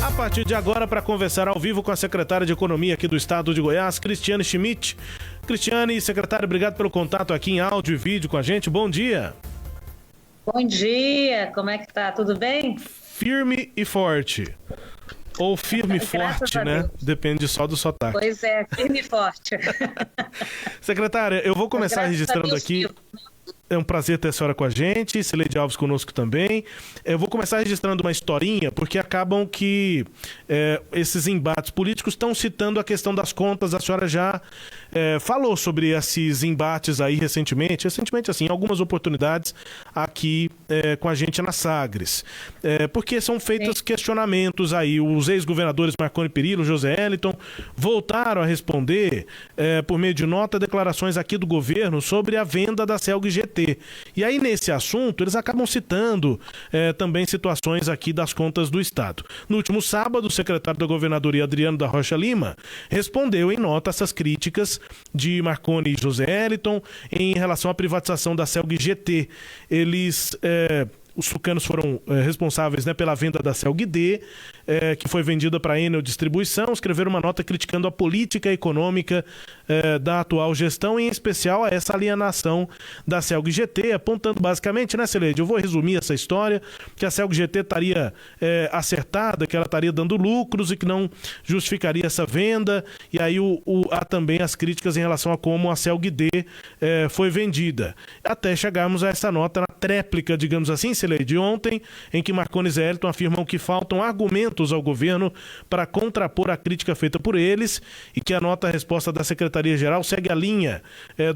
A partir de agora, para conversar ao vivo com a secretária de Economia aqui do estado de Goiás, Cristiane Schmidt. Cristiane, secretária, obrigado pelo contato aqui em áudio e vídeo com a gente. Bom dia. Bom dia, como é que tá? Tudo bem? Firme e forte. Ou firme e forte, né? Depende só do sotaque. Pois é, firme e forte. Secretária, eu vou começar registrando aqui. É um prazer ter a senhora com a gente, Cileide Alves conosco também. Eu vou começar registrando uma historinha, porque acabam que esses embates políticos estão citando a questão das contas. A senhora já falou sobre esses embates aí recentemente assim, algumas oportunidades aqui com a gente na Sagres. Porque são feitos questionamentos aí. Os ex-governadores Marconi Perillo, José Eliton, voltaram a responder, por meio de nota, declarações aqui do governo sobre a venda da CELG GT. E aí, nesse assunto, eles acabam citando também situações aqui das contas do Estado. No último sábado, o secretário da Governadoria, Adriano da Rocha Lima, respondeu em nota essas críticas de Marconi e José Eliton em relação à privatização da CELG GT. Os tucanos foram responsáveis, pela venda da CELG D, que foi vendida para a Enel Distribuição. Escreveram uma nota criticando a política econômica da atual gestão, em especial a essa alienação da CELG GT, apontando basicamente, Cileide, eu vou resumir essa história, que a CELG GT estaria acertada, que ela estaria dando lucros e que não justificaria essa venda. E aí há também as críticas em relação a como a CELG D foi vendida. Até chegarmos a essa nota na tréplica, digamos assim, de ontem, em que Marconi e Zé Eliton afirmam que faltam argumentos ao governo para contrapor a crítica feita por eles e que a resposta da Secretaria-Geral segue a linha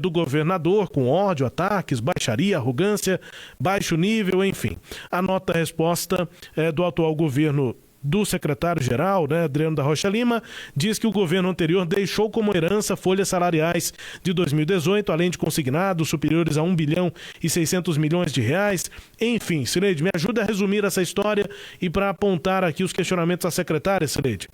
do governador, com ódio, ataques, baixaria, arrogância, baixo nível, enfim. A resposta do atual governo do secretário-geral, Adriano da Rocha Lima, diz que o governo anterior deixou como herança folhas salariais de 2018, além de consignados superiores a 1 bilhão e 600 milhões de reais. Enfim, Cileide, me ajuda a resumir essa história e para apontar aqui os questionamentos à secretária, Cileide.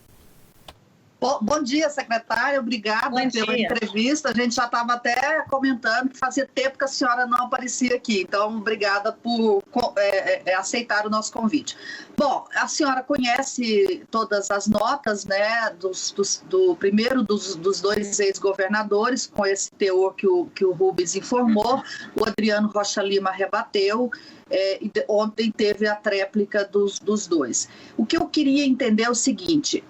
Bom dia, secretária. Obrigada pela entrevista. A gente já estava até comentando que fazia tempo que a senhora não aparecia aqui. Então, obrigada por aceitar o nosso convite. Bom, a senhora conhece todas as notas, primeiro dos dois ex-governadores, com esse teor que o Rubens informou. O Adriano Rocha Lima rebateu. Ontem teve a tréplica dos dois. O que eu queria entender é o seguinte: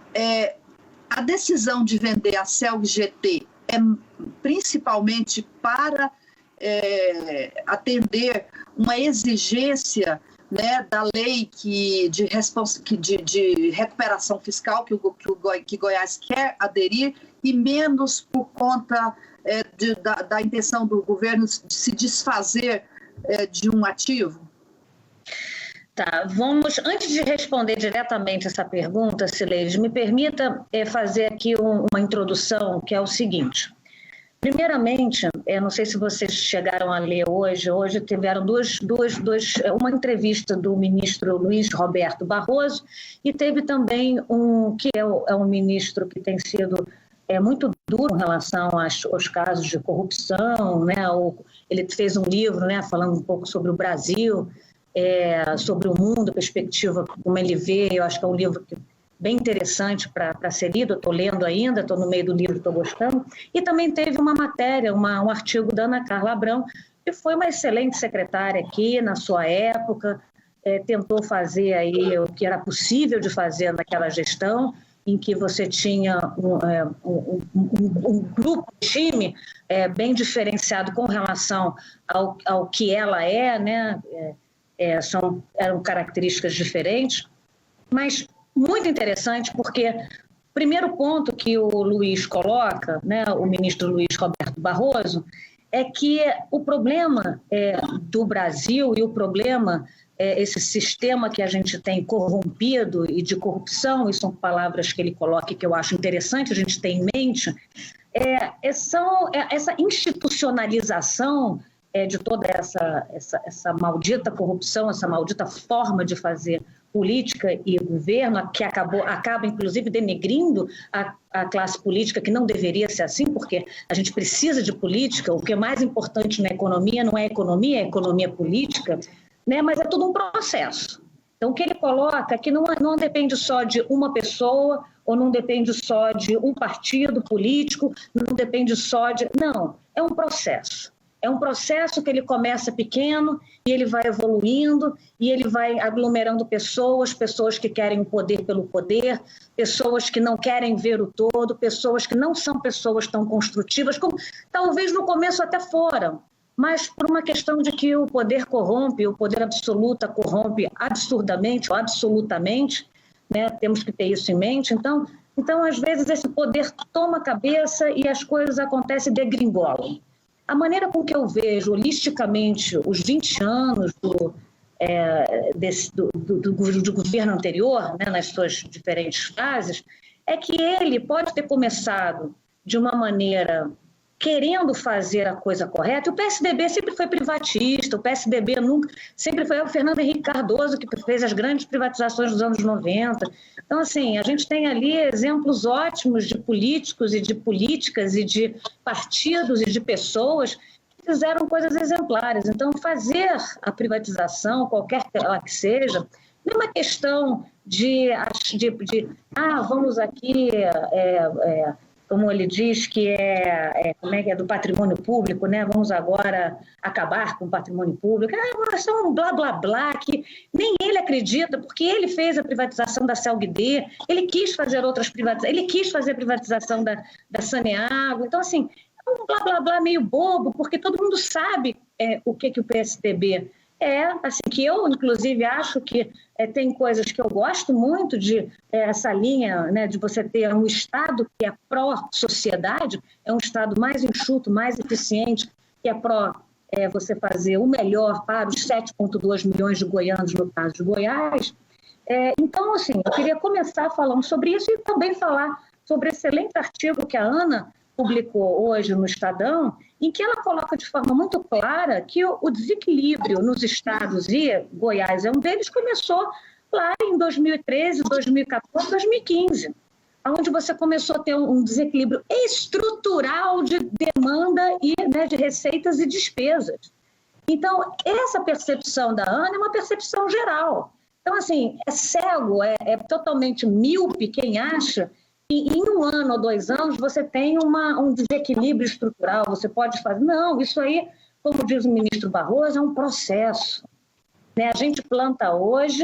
a decisão de vender a CELG GT é principalmente para atender uma exigência da lei de recuperação fiscal que Goiás quer aderir, e menos por conta da intenção do governo de se desfazer de um ativo? Tá, antes de responder diretamente essa pergunta, Cileide, me permita fazer aqui uma introdução, que é o seguinte. Primeiramente, não sei se vocês chegaram a ler hoje tiveram uma entrevista do ministro Luiz Roberto Barroso, e teve também que é um ministro que tem sido muito duro em relação aos casos de corrupção, ele fez um livro falando um pouco sobre o Brasil, sobre o mundo, perspectiva, como ele vê. Eu acho que é um livro bem interessante para ser lido. Eu estou lendo ainda, estou no meio do livro, estou gostando. E também teve uma matéria, um artigo da Ana Carla Abrão, que foi uma excelente secretária aqui na sua época, tentou fazer aí o que era possível de fazer naquela gestão, em que você tinha um grupo, um time bem diferenciado com relação ao que ela eram características diferentes, mas muito interessante, porque o primeiro ponto que o Luiz coloca, o ministro Luiz Roberto Barroso, é que o problema do Brasil e o problema, esse sistema que a gente tem corrompido e de corrupção, e são palavras que ele coloca e que eu acho interessante a gente ter em mente, essa institucionalização de toda essa maldita corrupção, essa maldita forma de fazer política e governo, que acaba inclusive denegrindo a classe política, que não deveria ser assim, porque a gente precisa de política. O que é mais importante na economia não é a economia, é a economia política, mas é todo um processo. Então, o que ele coloca é que não depende só de uma pessoa, ou não depende só de um partido político, não depende só de... Não, é um processo. É um processo que ele começa pequeno e ele vai evoluindo e ele vai aglomerando pessoas que querem o poder pelo poder, pessoas que não querem ver o todo, pessoas que não são pessoas tão construtivas, como talvez no começo até foram, mas por uma questão de que o poder corrompe, o poder absoluto corrompe absurdamente ou absolutamente, né? Temos que ter isso em mente. Então, às vezes, esse poder toma a cabeça e as coisas acontecem e degringolam. A maneira com que eu vejo holisticamente os 20 anos do governo anterior, né, nas suas diferentes fases, é que ele pode ter começado de uma maneira querendo fazer a coisa correta. O PSDB sempre foi privatista, o PSDB sempre foi o Fernando Henrique Cardoso que fez as grandes privatizações dos anos 90. Então, assim, a gente tem ali exemplos ótimos de políticos e de políticas e de partidos e de pessoas que fizeram coisas exemplares. Então, fazer a privatização, qualquer que seja, não é uma questão de vamos aqui... como ele diz, que é do patrimônio público, né? Vamos agora acabar com o patrimônio público. É um blá, blá, blá, que nem ele acredita, porque ele fez a privatização da CELG-D, ele quis fazer outras privatizações, ele quis fazer a privatização da Saneago. Então, assim, é um blá, blá, blá meio bobo, porque todo mundo sabe o que o PSDB assim, que eu, inclusive, acho que tem coisas que eu gosto muito de essa linha, né, de você ter um Estado que é pró-sociedade, é um Estado mais enxuto, mais eficiente, que é pró você fazer o melhor para os 7,2 milhões de goianos, no caso de Goiás. Então, assim, eu queria começar falando sobre isso e também falar sobre esse excelente artigo que a Ana publicou hoje no Estadão, em que ela coloca de forma muito clara que o desequilíbrio nos estados, e Goiás é um deles, começou lá em 2013, 2014, 2015, onde você começou a ter um desequilíbrio estrutural de demanda e, né, de receitas e despesas. Então, essa percepção da Ana é uma percepção geral. Então, assim, é cego, é totalmente míope quem acha que em 1 ano ou 2 anos você tem um desequilíbrio estrutural, você pode fazer... Não, isso aí, como diz o ministro Barroso, é um processo. Né? A gente planta hoje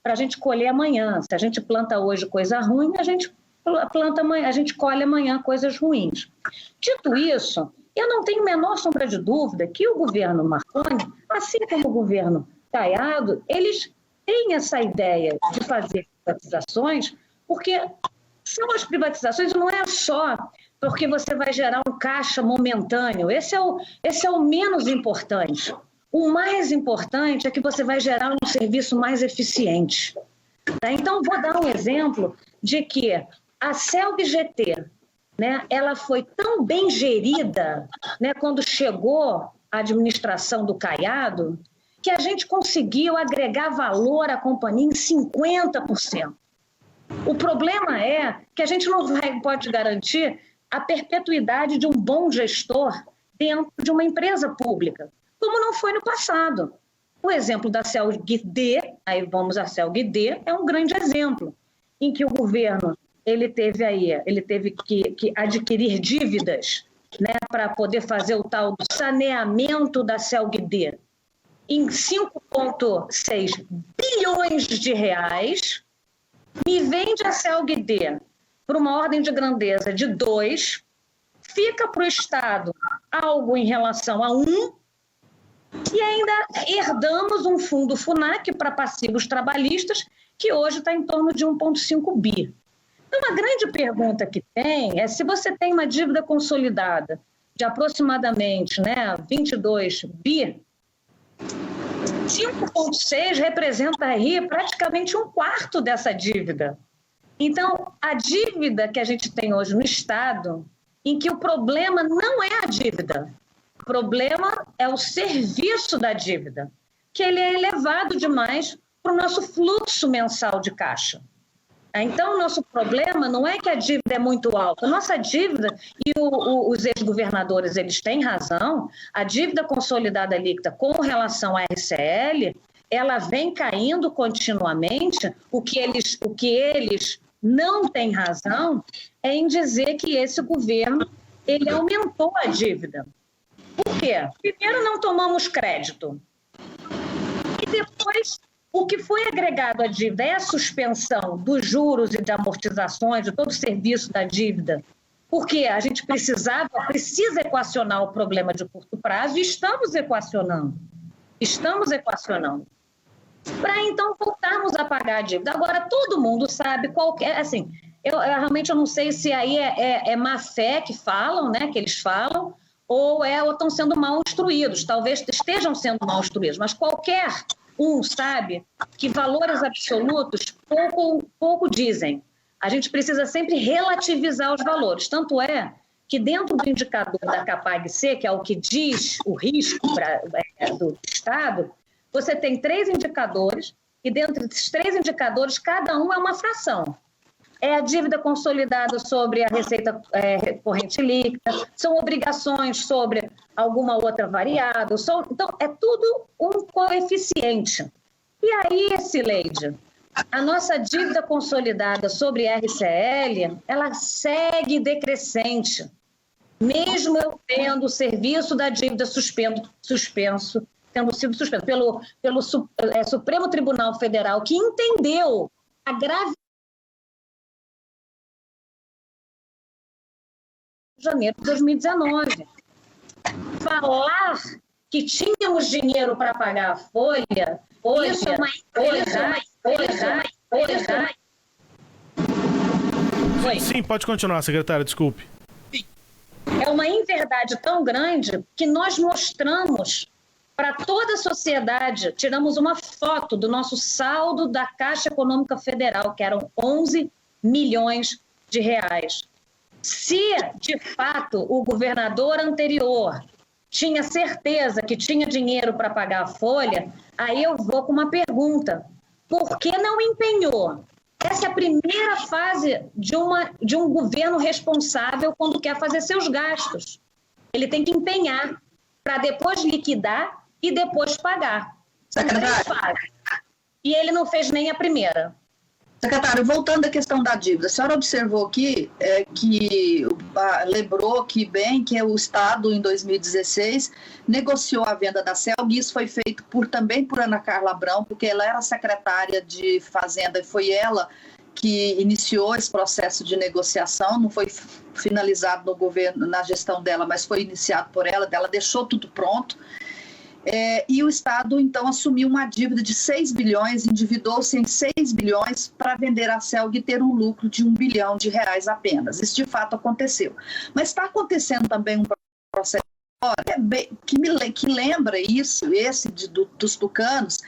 para a gente colher amanhã. Se a gente planta hoje coisa ruim, a gente colhe amanhã coisas ruins. Dito isso, eu não tenho a menor sombra de dúvida que o governo Marconi, assim como o governo Caiado, eles têm essa ideia de fazer privatizações, porque são as privatizações, não é só porque você vai gerar um caixa momentâneo. Esse é o menos importante. O mais importante é que você vai gerar um serviço mais eficiente. Tá? Então, vou dar um exemplo de que a CELG-GT, né, ela foi tão bem gerida, né, quando chegou a administração do Caiado, que a gente conseguiu agregar valor à companhia em 50%. O problema é que a gente não pode garantir a perpetuidade de um bom gestor dentro de uma empresa pública, como não foi no passado. O exemplo da CELG-D, aí vamos à CELG-D, é um grande exemplo, em que o governo ele teve que adquirir dívidas, né, para poder fazer o tal do saneamento da CELG-D em 5,6 bilhões de reais, e vende a CELG-D por uma ordem de grandeza de 2, fica para o Estado algo em relação a 1, e ainda herdamos um fundo FUNAC para passivos trabalhistas, que hoje está em torno de 1,5 bi. Então, uma grande pergunta que tem é se você tem uma dívida consolidada de aproximadamente 22 bi, 5,6 representa aí praticamente 1/4 dessa dívida. Então, a dívida que a gente tem hoje no Estado, em que o problema não é a dívida, o problema é o serviço da dívida, que ele é elevado demais para o nosso fluxo mensal de caixa. Então, o nosso problema não é que a dívida é muito alta. A nossa dívida, e os ex-governadores eles têm razão, a dívida consolidada líquida com relação à RCL, ela vem caindo continuamente. O que eles não têm razão é em dizer que esse governo ele aumentou a dívida. Por quê? Primeiro, não tomamos crédito. E depois, o que foi agregado à dívida é a suspensão dos juros e de amortizações, de todo o serviço da dívida, porque a gente precisa equacionar o problema de curto prazo e estamos equacionando. Para então voltarmos a pagar a dívida. Agora, todo mundo sabe qualquer... Assim, eu realmente não sei se aí é má fé que falam, né, que eles falam, ou estão sendo mal instruídos. Talvez estejam sendo mal instruídos, mas qualquer um sabe que valores absolutos pouco dizem. A gente precisa sempre relativizar os valores. Tanto é que dentro do indicador da Capag-C, que é o que diz o risco do Estado, você tem 3 indicadores, e dentro desses 3 indicadores, cada um é uma fração. É a dívida consolidada sobre a receita corrente líquida, são obrigações sobre alguma outra variável, então é tudo um coeficiente. E aí, Cileide, a nossa dívida consolidada sobre RCL, ela segue decrescente, mesmo eu tendo o serviço da dívida suspenso, tendo sido suspenso pelo Supremo Tribunal Federal, que entendeu a gravidade de janeiro de 2019. Falar que tínhamos dinheiro para pagar a folha, isso é uma Sim, pode continuar, secretária, desculpe. É uma inverdade tão grande que nós mostramos para toda a sociedade, tiramos uma foto do nosso saldo da Caixa Econômica Federal, que eram 11 milhões de reais. Se, de fato, o governador anterior tinha certeza que tinha dinheiro para pagar a folha, aí eu vou com uma pergunta. Por que não empenhou? Essa é a primeira fase de um governo responsável quando quer fazer seus gastos. Ele tem que empenhar para depois liquidar e depois pagar. São 3 fases. E ele não fez nem a primeira. Secretário, voltando à questão da dívida, a senhora observou aqui lembrou que o Estado, em 2016, negociou a venda da CELG, e isso foi feito também por Ana Carla Abrão, porque ela era secretária de Fazenda e foi ela que iniciou esse processo de negociação, não foi finalizado no governo, na gestão dela, mas foi iniciado por ela deixou tudo pronto. E o Estado, então, assumiu uma dívida de 6 bilhões, endividou-se em 6 bilhões para vender a CELG e ter um lucro de 1 bilhão de reais apenas. Isso, de fato, aconteceu. Mas está acontecendo também um processo que lembra dos tucanos,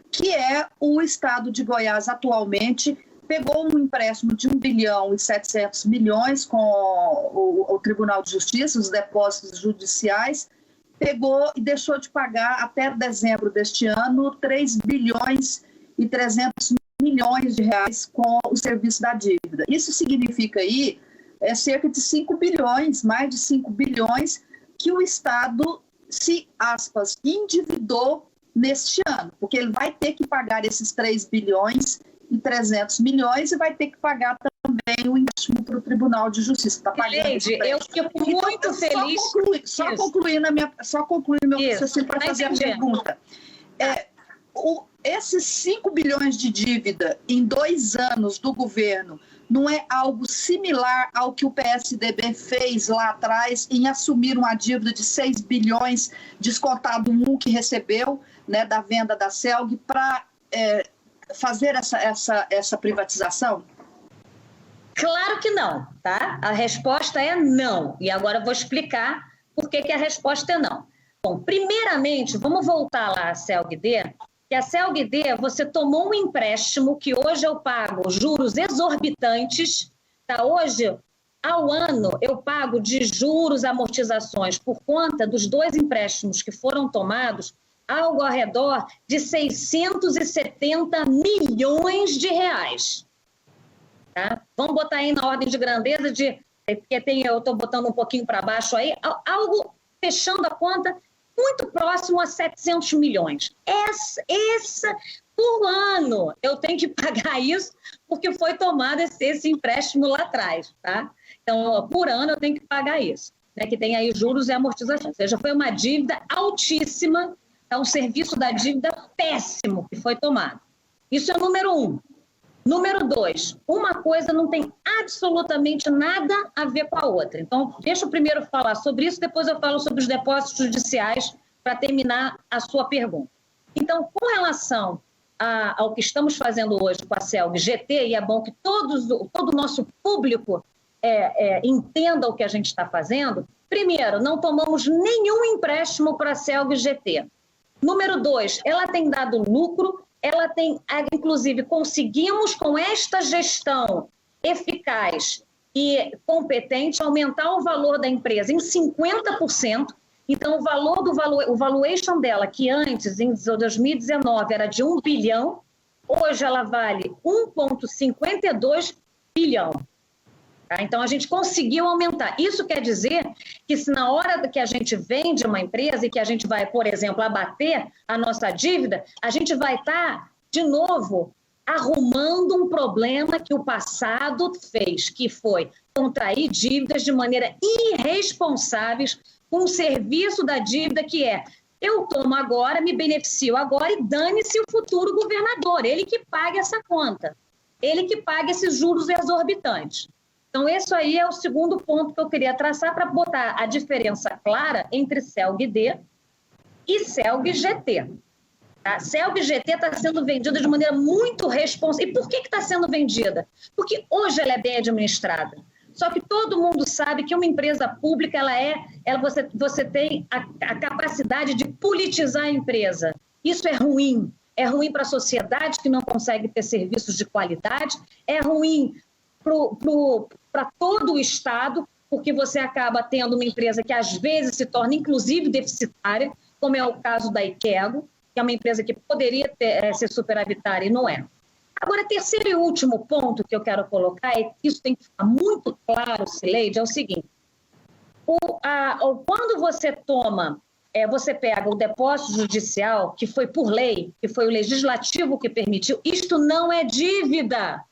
que é o Estado de Goiás, atualmente, pegou um empréstimo de 1 bilhão e 700 milhões com o Tribunal de Justiça, os depósitos judiciais, pegou e deixou de pagar até dezembro deste ano 3 bilhões e 300 milhões de reais com o serviço da dívida. Isso significa aí cerca de 5 bilhões, mais de 5 bilhões que o Estado se, aspas, endividou neste ano, porque ele vai ter que pagar esses 3 bilhões e 300 milhões e vai ter que pagar também o empréstimo para o Tribunal de Justiça. Tá pagando. Leide, eu fico muito feliz. Só concluir meu raciocínio para fazer a pergunta. Esses 5 bilhões de dívida em 2 anos do governo não é algo similar ao que o PSDB fez lá atrás em assumir uma dívida de 6 bilhões, descontado um que recebeu, né, da venda da CELG, para fazer essa privatização? Claro que não, tá? A resposta é não. E agora eu vou explicar por que a resposta é não. Bom, primeiramente, vamos voltar lá à CELG-D, que a CELG-D, você tomou um empréstimo que hoje eu pago juros exorbitantes, tá? Hoje, ao ano, eu pago de juros, amortizações, por conta dos 2 empréstimos que foram tomados, algo ao redor de 670 milhões de reais. Tá? Vamos botar aí na ordem de grandeza porque eu estou botando um pouquinho para baixo aí, algo fechando a conta muito próximo a 700 milhões. Essa por ano eu tenho que pagar isso porque foi tomado esse empréstimo lá atrás, tá? Então, por ano eu tenho que pagar isso, né? Que tem aí juros e amortização. Ou seja, foi uma dívida altíssima, é um serviço da dívida péssimo que foi tomado. Isso é número 1. Número 2, uma coisa não tem absolutamente nada a ver com a outra. Então, deixa eu primeiro falar sobre isso, depois eu falo sobre os depósitos judiciais para terminar a sua pergunta. Então, com relação ao que estamos fazendo hoje com a CELG GT, e é bom que todo o nosso público entenda o que a gente está fazendo, primeiro, não tomamos nenhum empréstimo para a CELG GT. Número 2, ela tem dado lucro, ela tem, inclusive, conseguimos com esta gestão eficaz e competente aumentar o valor da empresa em 50%. Então, o valuation dela, que antes, em 2019, era de 1 bilhão, hoje ela vale 1,52 bilhão. Tá? Então, a gente conseguiu aumentar. Isso quer dizer que se na hora que a gente vende uma empresa e que a gente vai, por exemplo, abater a nossa dívida, a gente vai estar, de novo, arrumando um problema que o passado fez, que foi contrair dívidas de maneira irresponsáveis com o serviço da dívida que eu tomo agora, me beneficio agora e dane-se o futuro governador, ele que paga essa conta, ele que paga esses juros exorbitantes. Então, esse aí é o segundo ponto que eu queria traçar para botar a diferença clara entre CELG-D e CELG-GT. A CELG-GT está sendo vendida de maneira muito responsável. E por que está sendo vendida? Porque hoje ela é bem administrada. Só que todo mundo sabe que uma empresa pública, você tem a capacidade de politizar a empresa. Isso é ruim. É ruim para a sociedade que não consegue ter serviços de qualidade, é ruim para todo o Estado, porque você acaba tendo uma empresa que às vezes se torna inclusive deficitária, como é o caso da Ikego, que é uma empresa que poderia ser superavitária e não é. Agora, terceiro e último ponto que eu quero colocar, e isso tem que ficar muito claro, Cileide, é o seguinte. Quando você você pega o depósito judicial, que foi por lei, que foi o legislativo que permitiu, isto não é dívida.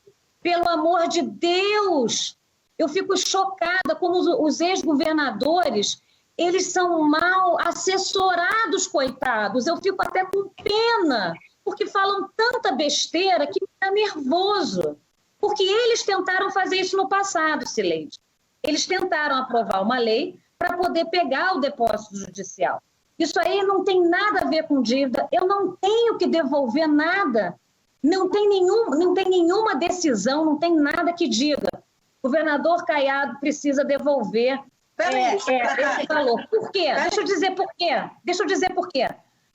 Pelo amor de Deus! Eu fico chocada como os ex-governadores, eles são mal assessorados, coitados. Eu fico até com pena, porque falam tanta besteira que me dá nervoso. Porque eles tentaram fazer isso no passado, Cileide. Eles tentaram aprovar uma lei para poder pegar o depósito judicial. Isso aí não tem nada a ver com dívida. Eu não tenho que devolver nada. Não tem nenhuma decisão, não tem nada que diga. O governador Caiado precisa devolver esse valor. Por quê? Deixa eu dizer por quê.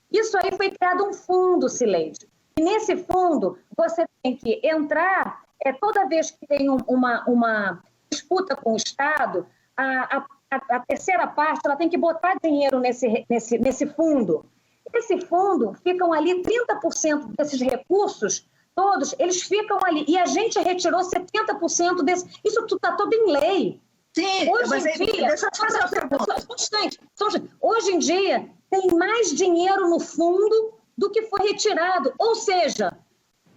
Isso aí foi criado um fundo, Cileide. E nesse fundo, você tem que entrar, toda vez que tem uma disputa com o Estado, a terceira parte ela tem que botar dinheiro nesse fundo. Esse fundo, ficam ali 30% desses recursos, todos, eles ficam ali. E a gente retirou 70% desse. Isso está tudo em lei. Sim, hoje em dia, deixa eu te fazer uma pergunta. Hoje em dia, tem mais dinheiro no fundo do que foi retirado. Ou seja,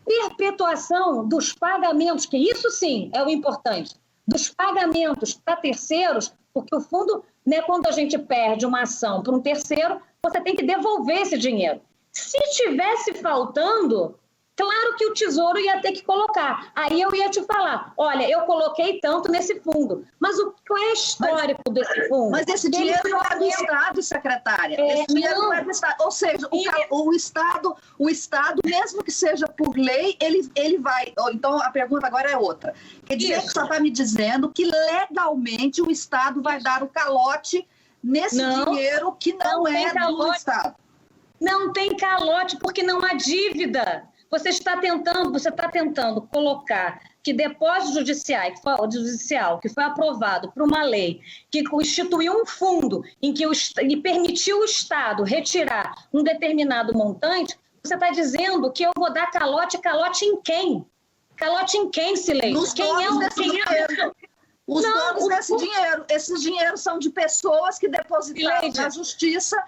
perpetuação dos pagamentos, que isso sim é o importante, dos pagamentos para terceiros, porque o fundo, né, quando a gente perde uma ação para um terceiro, você tem que devolver esse dinheiro. Se tivesse faltando, claro que o Tesouro ia ter que colocar. Aí eu ia te falar, olha, eu coloquei tanto nesse fundo. Mas qual é o histórico desse fundo? Mas esse dinheiro não é do Estado, secretária. Esse dinheiro não é do Estado. Ou seja, o Estado, mesmo que seja por lei, ele vai... Então, a pergunta agora é outra. Quer dizer que você está me dizendo que legalmente o Estado vai dar o calote nesse dinheiro que não é do Estado. Não tem calote porque não há dívida. Você está tentando colocar que depósito judicial que foi aprovado por uma lei que instituiu um fundo em que permitiu o Estado retirar um determinado montante, você está dizendo que eu vou dar calote em quem? Calote em quem, Cileide? Os donos desse dinheiro. Esses dinheiros são de pessoas que depositaram na justiça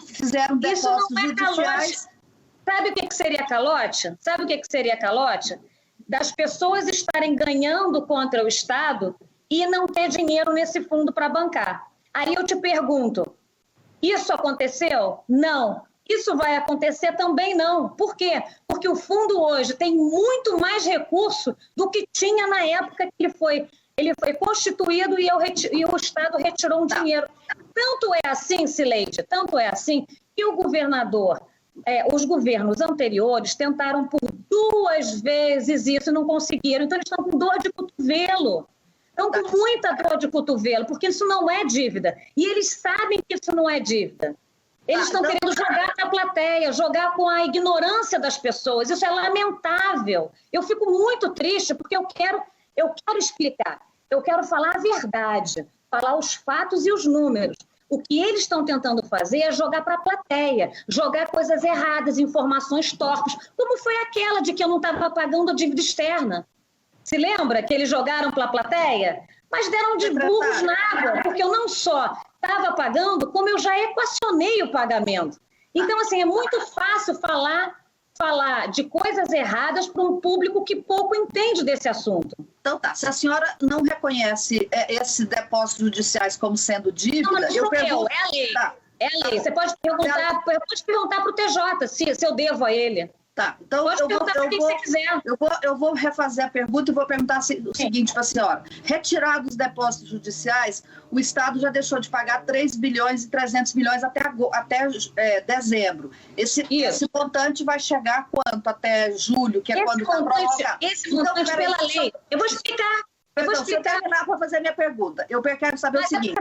fizeram depósitos judiciais. Sabe o que seria calote? Sabe o que seria calote? Das pessoas estarem ganhando contra o Estado e não ter dinheiro nesse fundo para bancar. Aí eu te pergunto, isso aconteceu? Não. Isso vai acontecer também não. Por quê? Porque o fundo hoje tem muito mais recurso do que tinha na época que ele foi constituído e o Estado retirou um dinheiro. Tanto é assim, Cileide, tanto é assim que o governador, os governos anteriores tentaram por 2 vezes isso e não conseguiram. Então eles estão com dor de cotovelo. Estão com muita dor de cotovelo, porque isso não é dívida. E eles sabem que isso não é dívida. Eles estão querendo jogar na plateia, jogar com a ignorância das pessoas. Isso é lamentável. Eu fico muito triste porque eu quero explicar. Eu quero falar a verdade, falar os fatos e os números. O que eles estão tentando fazer é jogar para a plateia, jogar coisas erradas, informações torpes, como foi aquela de que eu não estava pagando a dívida externa. Se lembra que eles jogaram para a plateia? Mas deram de burros na água, porque eu não só estava pagando, como eu já equacionei o pagamento. Então, assim, é muito fácil falar de coisas erradas para um público que pouco entende desse assunto. Então tá, se a senhora não reconhece esses depósitos judiciais como sendo dívida... Não, eu pergunto... É a lei, é a lei. Você pode perguntar para o TJ se eu devo a ele. Tá, então eu vou refazer a pergunta e vou perguntar o seguinte para a senhora. Retirados os depósitos judiciais, o Estado já deixou de pagar 3 bilhões e 300 milhões até dezembro. Esse montante vai chegar quanto? Até julho, que é quando está prorrogado? Esse montante pela lei. Eu vou explicar. Se eu terminar para fazer minha pergunta, eu quero saber o seguinte.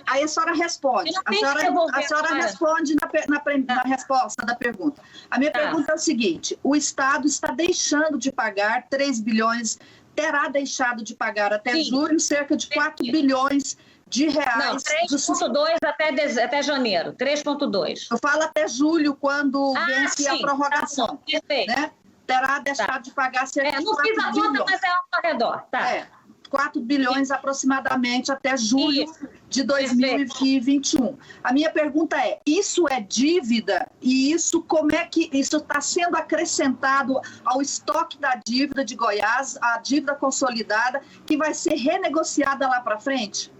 Aí a senhora responde. A senhora responde na resposta da pergunta. A minha pergunta é o seguinte: o Estado está deixando de pagar 3 bilhões, terá deixado de pagar até julho cerca de 4 bilhões de reais. Não, 3,2 até janeiro. 3,2. Eu falo até julho, quando vence a prorrogação. Tá, perfeito. Né? Terá deixado de pagar cerca de 4 bilhões. Não fiz a conta, mas é ao redor. Tá. 4 bilhões aproximadamente até julho de 2021. A minha pergunta é, isso é dívida? E isso, como é que isso está sendo acrescentado ao estoque da dívida de Goiás, a dívida consolidada, que vai ser renegociada lá para frente?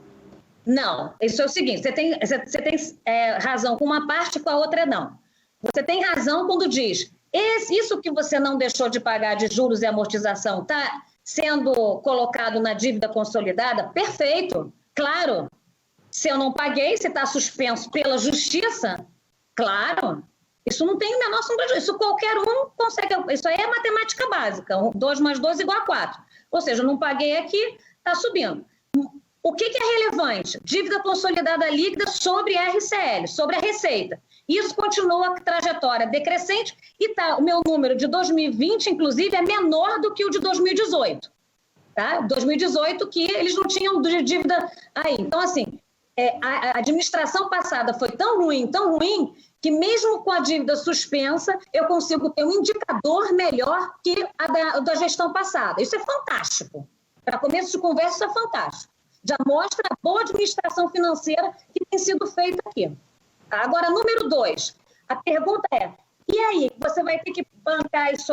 Não, isso é o seguinte, você tem razão com uma parte, com a outra não. Você tem razão quando diz... Isso que você não deixou de pagar de juros e amortização está sendo colocado na dívida consolidada? Perfeito, claro. Se eu não paguei, se está suspenso pela justiça, claro. Isso não tem o menor sombra de dúvida. Isso qualquer um consegue. Isso aí é matemática básica. 2 mais 2 igual a 4. Ou seja, eu não paguei aqui, está subindo. O que é relevante? Dívida consolidada líquida sobre RCL, sobre a receita. Isso continua a trajetória decrescente e o meu número de 2020, inclusive, é menor do que o de 2018. Tá? 2018, que eles não tinham dívida aí. Então, assim, a administração passada foi tão ruim, que mesmo com a dívida suspensa, eu consigo ter um indicador melhor que a da gestão passada. Isso é fantástico. Para começo de conversa, isso é fantástico. Já mostra a boa administração financeira que tem sido feita aqui. Agora, número 2, a pergunta é, e aí, você vai ter que bancar isso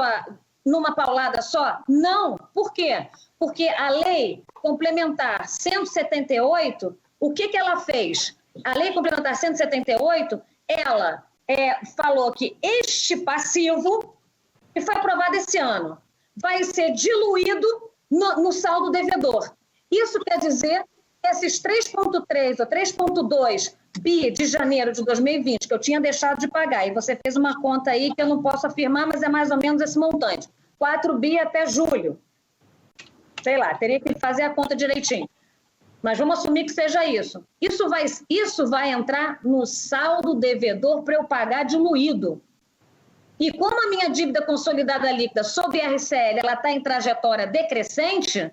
numa paulada só? Não. Por quê? Porque a lei complementar 178, o que ela fez? A lei complementar 178, ela falou que este passivo, que foi aprovado esse ano, vai ser diluído no saldo devedor. Isso quer dizer que esses 3,3 ou 3,2 bi de janeiro de 2020, que eu tinha deixado de pagar, e você fez uma conta aí que eu não posso afirmar, mas é mais ou menos esse montante. 4 bi até julho. Sei lá, teria que fazer a conta direitinho. Mas vamos assumir que seja isso. Isso vai entrar no saldo devedor para eu pagar diluído. E como a minha dívida consolidada líquida sobre RCL ela está em trajetória decrescente,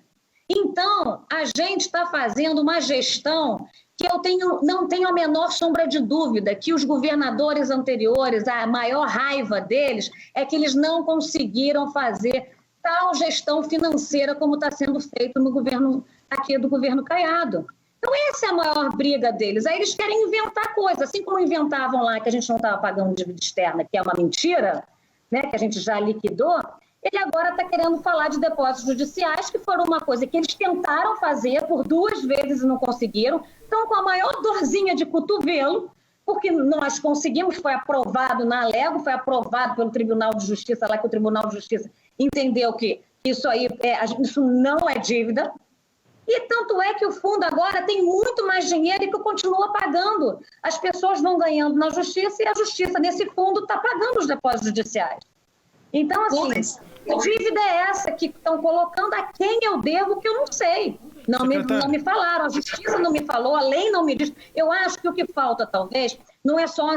então a gente está fazendo uma gestão que não tenho a menor sombra de dúvida que os governadores anteriores, a maior raiva deles é que eles não conseguiram fazer tal gestão financeira como está sendo feito no governo aqui do governo Caiado. Então, essa é a maior briga deles. Aí eles querem inventar coisas, assim como inventavam lá que a gente não estava pagando dívida externa, que é uma mentira, né, que a gente já liquidou. Ele agora está querendo falar de depósitos judiciais, que foram uma coisa que eles tentaram fazer por 2 vezes e não conseguiram. Então, com a maior dorzinha de cotovelo, porque nós conseguimos, foi aprovado na Alego, foi aprovado pelo Tribunal de Justiça, lá que o Tribunal de Justiça entendeu que isso aí isso não é dívida. E tanto é que o fundo agora tem muito mais dinheiro e que continua pagando. As pessoas vão ganhando na justiça e a justiça, nesse fundo, está pagando os depósitos judiciais. Então, assim, a dívida é essa que estão colocando a quem eu devo, que eu não sei. Não me falaram, a justiça não me falou, a lei não me diz. Eu acho que o que falta, talvez, não é só uma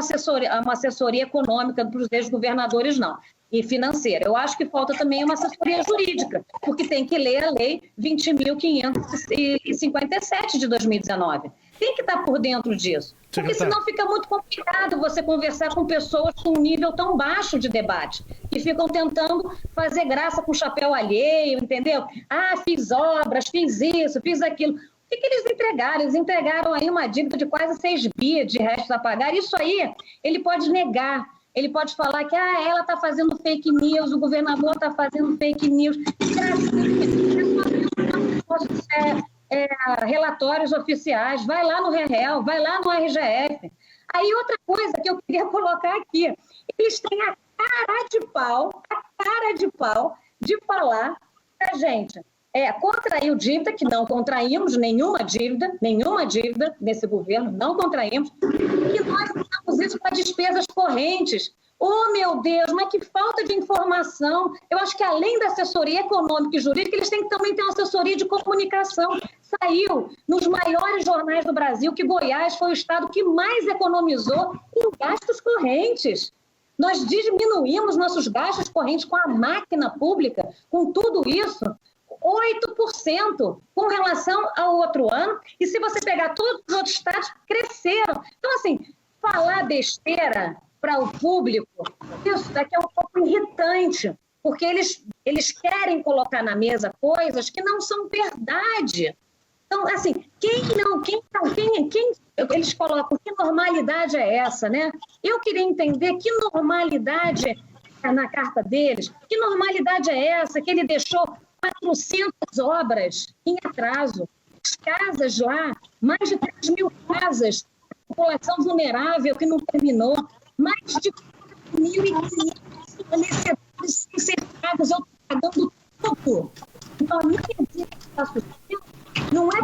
assessoria econômica para os ex-governadores, não, e financeira. Eu acho que falta também uma assessoria jurídica, porque tem que ler a Lei 20.557 de 2019. Tem que estar por dentro disso, porque senão fica muito complicado você conversar com pessoas com um nível tão baixo de debate, que ficam tentando fazer graça com o chapéu alheio, entendeu? Ah, fiz obras, fiz isso, fiz aquilo. O que eles entregaram? Eles entregaram aí uma dívida de quase 6 bi de restos a pagar. Isso aí, ele pode negar. Ele pode falar que ela está fazendo fake news, o governador está fazendo fake news. Relatórios oficiais, vai lá no REREL, vai lá no RGF. Aí outra coisa que eu queria colocar aqui, eles têm a cara de pau de falar que a gente contraiu dívida, que não contraímos nenhuma dívida nesse governo, não contraímos, e nós usamos isso para despesas correntes. Oh, meu Deus, mas que falta de informação. Eu acho que além da assessoria econômica e jurídica, eles têm que também ter uma assessoria de comunicação. Saiu nos maiores jornais do Brasil que Goiás foi o estado que mais economizou em gastos correntes. Nós diminuímos nossos gastos correntes com a máquina pública, com tudo isso, 8% com relação ao outro ano. E se você pegar todos os outros estados, cresceram. Então, assim, falar besteira para o público, isso daqui é um pouco irritante, porque eles querem colocar na mesa coisas que não são verdade. Então, assim, eles colocam, que normalidade é essa, né? Eu queria entender que normalidade é na carta deles, que normalidade é essa que ele deixou 400 obras em atraso, as casas lá, mais de 3 mil casas, população vulnerável que não terminou, mais de 1.500 fornecedores sem ser pagos, eu estou pagando tudo. Então, a minha dica não é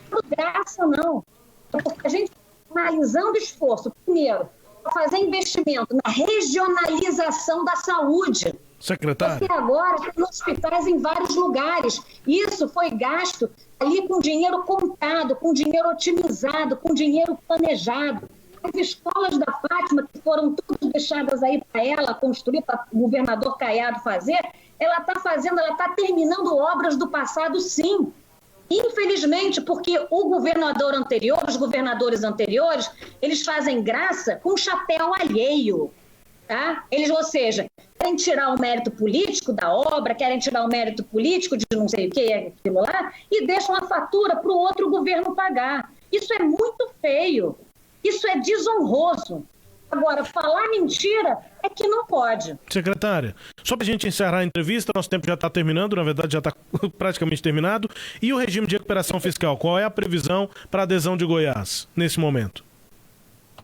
por graça, não. É porque a gente está analisando esforço, primeiro, para fazer investimento na regionalização da saúde. Secretário. Porque agora tem hospitais em vários lugares. Isso foi gasto ali com dinheiro contado, com dinheiro otimizado, com dinheiro planejado. As escolas da Fátima, que foram todas deixadas aí para ela construir, para o governador Caiado fazer, ela está terminando obras do passado, sim. Infelizmente, porque o governador anterior, os governadores anteriores, eles fazem graça com chapéu alheio. Tá? Ou seja, querem tirar o mérito político da obra, querem tirar o mérito político de não sei o que, aquilo lá, e deixam a fatura para o outro governo pagar. Isso é muito feio. Isso é desonroso. Agora, falar mentira é que não pode. Secretária, só para a gente encerrar a entrevista, nosso tempo já está terminando, na verdade já está praticamente terminado. E o regime de recuperação fiscal, qual é a previsão para a adesão de Goiás nesse momento?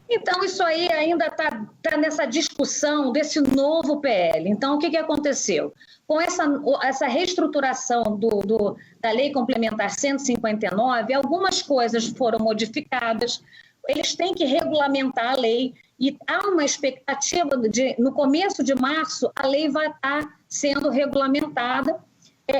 Então, isso aí ainda está nessa discussão desse novo PL. Então, o que aconteceu? Com essa reestruturação da Lei Complementar 159, algumas coisas foram modificadas. Eles têm que regulamentar a lei e há uma expectativa no começo de março, a lei vai estar sendo regulamentada.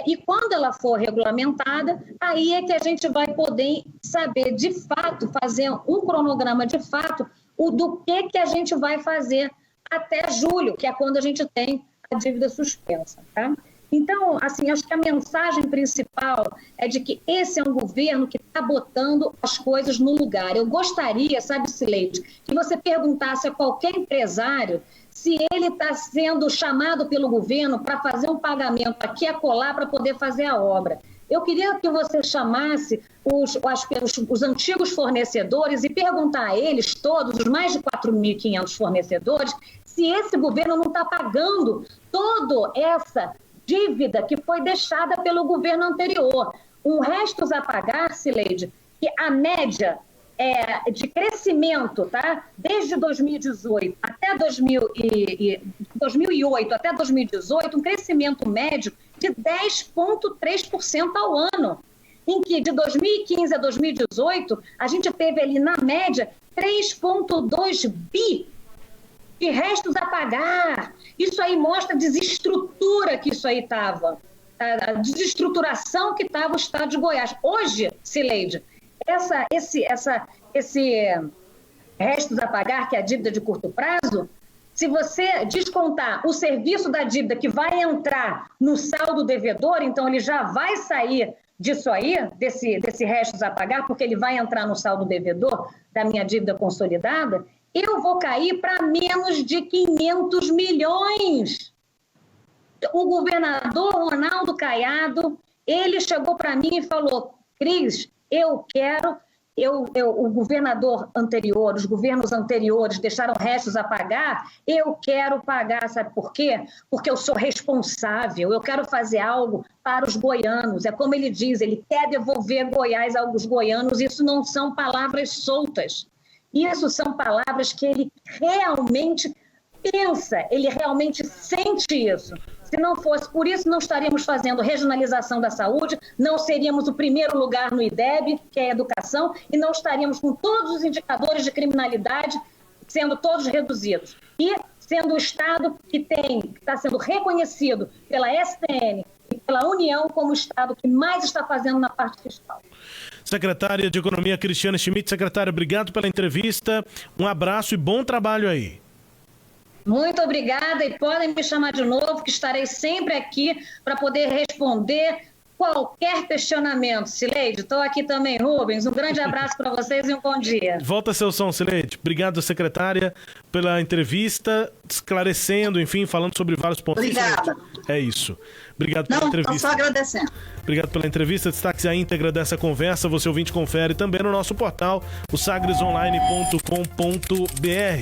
E quando ela for regulamentada, aí é que a gente vai poder saber, de fato, fazer um cronograma de fato do que a gente vai fazer até julho, que é quando a gente tem a dívida suspensa, tá? Então, assim, acho que a mensagem principal é de que esse é um governo que está botando as coisas no lugar. Eu gostaria, sabe, Cileide, que você perguntasse a qualquer empresário se ele está sendo chamado pelo governo para fazer um pagamento aqui e acolá para poder fazer a obra. Eu queria que você chamasse os antigos fornecedores e perguntar a eles todos, os mais de 4.500 fornecedores, se esse governo não está pagando toda essa dívida que foi deixada pelo governo anterior. Um restos a pagar, Cileide, que a média de crescimento, tá? Desde 2018 até 2008 até 2018, um crescimento médio de 10,3% ao ano, em que de 2015 a 2018, a gente teve ali na média 3,2 bi de restos a pagar. Isso aí mostra a desestrutura que isso aí estava, a desestruturação que estava o estado de Goiás. Hoje, Cileide, esse restos a pagar, que é a dívida de curto prazo, se você descontar o serviço da dívida que vai entrar no saldo devedor, então ele já vai sair disso aí, desse restos a pagar, porque ele vai entrar no saldo devedor da minha dívida consolidada, eu vou cair para menos de 500 milhões. O governador Ronaldo Caiado, ele chegou para mim e falou: Cris, o governador anterior, os governos anteriores deixaram restos a pagar, eu quero pagar, sabe por quê? Porque eu sou responsável, eu quero fazer algo para os goianos. É como ele diz, ele quer devolver Goiás aos goianos. Isso não são palavras soltas, isso são palavras que ele realmente pensa, ele realmente sente isso. Se não fosse por isso, não estaríamos fazendo regionalização da saúde, não seríamos o primeiro lugar no IDEB, que é a educação, e não estaríamos com todos os indicadores de criminalidade sendo todos reduzidos. E sendo o Estado que está sendo reconhecido pela STN e pela União como o Estado que mais está fazendo na parte fiscal. Secretária de Economia, Cristiane Schmidt. Secretária, obrigado pela entrevista. Um abraço e bom trabalho aí. Muito obrigada e podem me chamar de novo, que estarei sempre aqui para poder responder qualquer questionamento. Cileide, estou aqui também, Rubens. Um grande abraço para vocês e um bom dia. Volta seu som, Cileide. Obrigado, secretária, pela entrevista, esclarecendo, enfim, falando sobre vários pontos. Obrigada. É isso. Obrigado pela entrevista. Estou só agradecendo. Obrigado pela entrevista. Destaque a íntegra dessa conversa. Você ouvinte confere também no nosso portal, o sagresonline.com.br.